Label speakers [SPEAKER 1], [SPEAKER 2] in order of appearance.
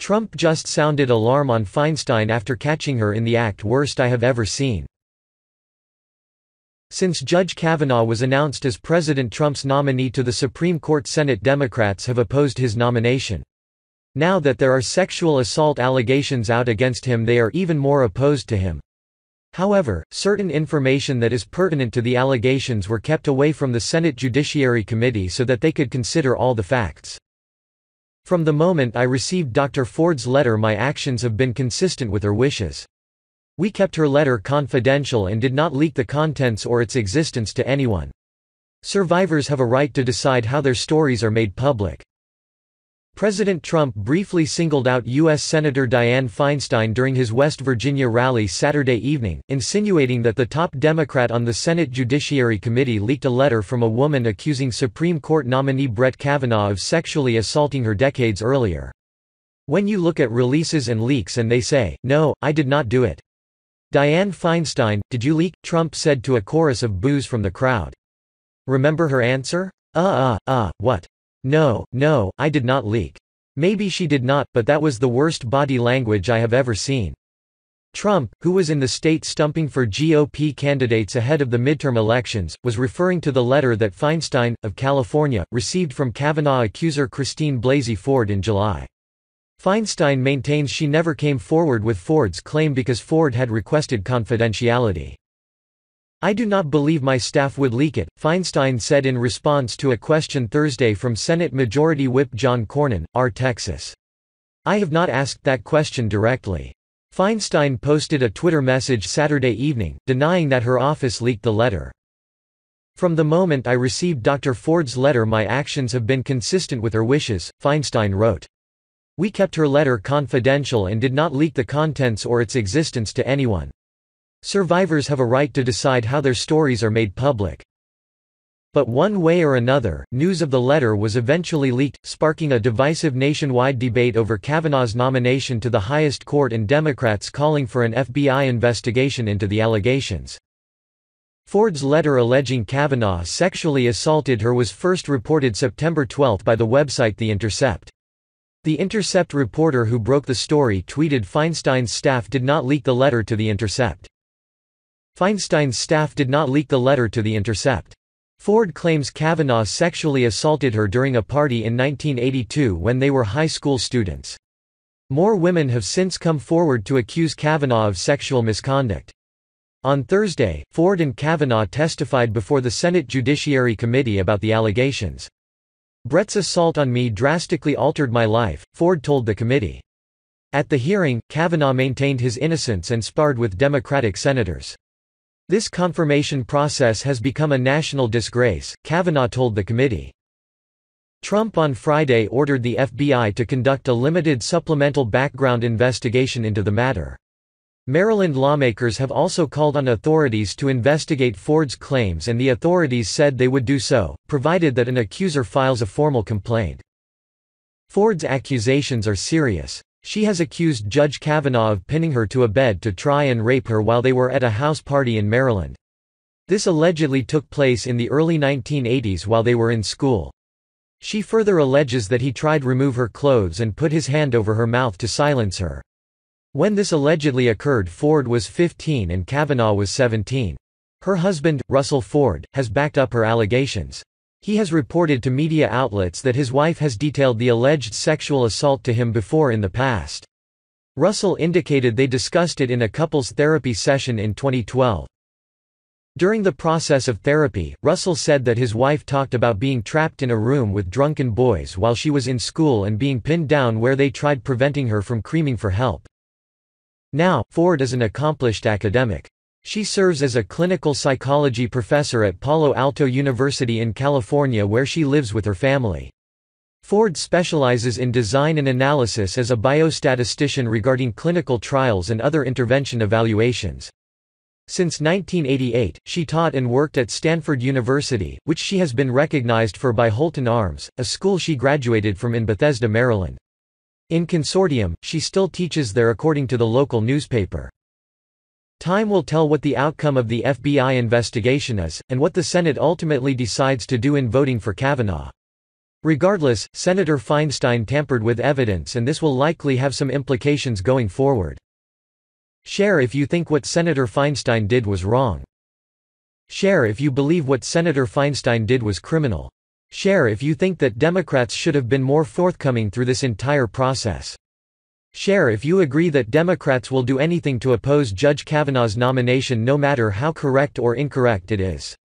[SPEAKER 1] Trump just sounded alarm on Feinstein after catching her in the act. Worst I have ever seen. Since Judge Kavanaugh was announced as President Trump's nominee to the Supreme Court, Senate Democrats have opposed his nomination. Now that there are sexual assault allegations out against him, they are even more opposed to him. However, certain information that is pertinent to the allegations were kept away from the Senate Judiciary Committee so that they could consider all the facts. From the moment I received Dr. Ford's letter, my actions have been consistent with her wishes. We kept her letter confidential and did not leak the contents or its existence to anyone. Survivors have a right to decide how their stories are made public. President Trump briefly singled out U.S. Senator Dianne Feinstein during his West Virginia rally Saturday evening, insinuating that the top Democrat on the Senate Judiciary Committee leaked a letter from a woman accusing Supreme Court nominee Brett Kavanaugh of sexually assaulting her decades earlier. When you look at releases and leaks and they say, "No, I did not do it." Dianne Feinstein, did you leak? Trump said to a chorus of boos from the crowd. Remember her answer? What? No, I did not leak. Maybe she did not, but that was the worst body language I have ever seen. Trump, who was in the state stumping for GOP candidates ahead of the midterm elections, was referring to the letter that Feinstein, of California, received from Kavanaugh accuser Christine Blasey Ford in July. Feinstein maintains she never came forward with Ford's claim because Ford had requested confidentiality. "I do not believe my staff would leak it," Feinstein said in response to a question Thursday from Senate Majority Whip John Cornyn, R. Texas. "I have not asked that question directly." Feinstein posted a Twitter message Saturday evening, denying that her office leaked the letter. "From the moment I received Dr. Ford's letter, my actions have been consistent with her wishes," Feinstein wrote. "We kept her letter confidential and did not leak the contents or its existence to anyone. Survivors have a right to decide how their stories are made public." But one way or another, news of the letter was eventually leaked, sparking a divisive nationwide debate over Kavanaugh's nomination to the highest court and Democrats calling for an FBI investigation into the allegations. Ford's letter alleging Kavanaugh sexually assaulted her was first reported September 12 by the website The Intercept. The Intercept reporter who broke the story tweeted Feinstein's staff did not leak the letter to The Intercept. Feinstein's staff did not leak the letter to The Intercept. Ford claims Kavanaugh sexually assaulted her during a party in 1982 when they were high school students. More women have since come forward to accuse Kavanaugh of sexual misconduct. On Thursday, Ford and Kavanaugh testified before the Senate Judiciary Committee about the allegations. "Brett's assault on me drastically altered my life," Ford told the committee. At the hearing, Kavanaugh maintained his innocence and sparred with Democratic senators. "This confirmation process has become a national disgrace," Kavanaugh told the committee. Trump on Friday ordered the FBI to conduct a limited supplemental background investigation into the matter. Maryland lawmakers have also called on authorities to investigate Ford's claims, and the authorities said they would do so, provided that an accuser files a formal complaint. Ford's accusations are serious. She has accused Judge Kavanaugh of pinning her to a bed to try and rape her while they were at a house party in Maryland. This allegedly took place in the early 1980s while they were in school. She further alleges that he tried to remove her clothes and put his hand over her mouth to silence her. When this allegedly occurred, Ford was 15 and Kavanaugh was 17. Her husband, Russell Ford, has backed up her allegations. He has reported to media outlets that his wife has detailed the alleged sexual assault to him before in the past. Russell indicated they discussed it in a couples therapy session in 2012. During the process of therapy, Russell said that his wife talked about being trapped in a room with drunken boys while she was in school and being pinned down where they tried preventing her from screaming for help. Now, Ford is an accomplished academic. She serves as a clinical psychology professor at Palo Alto University in California, where she lives with her family. Ford specializes in design and analysis as a biostatistician regarding clinical trials and other intervention evaluations. Since 1988, she taught and worked at Stanford University, which she has been recognized for by Holton Arms, a school she graduated from in Bethesda, Maryland. In consortium, she still teaches there according to the local newspaper. Time will tell what the outcome of the FBI investigation is, and what the Senate ultimately decides to do in voting for Kavanaugh. Regardless, Senator Feinstein tampered with evidence and this will likely have some implications going forward. Share if you think what Senator Feinstein did was wrong. Share if you believe what Senator Feinstein did was criminal. Share if you think that Democrats should have been more forthcoming through this entire process. Share if you agree that Democrats will do anything to oppose Judge Kavanaugh's nomination no matter how correct or incorrect it is.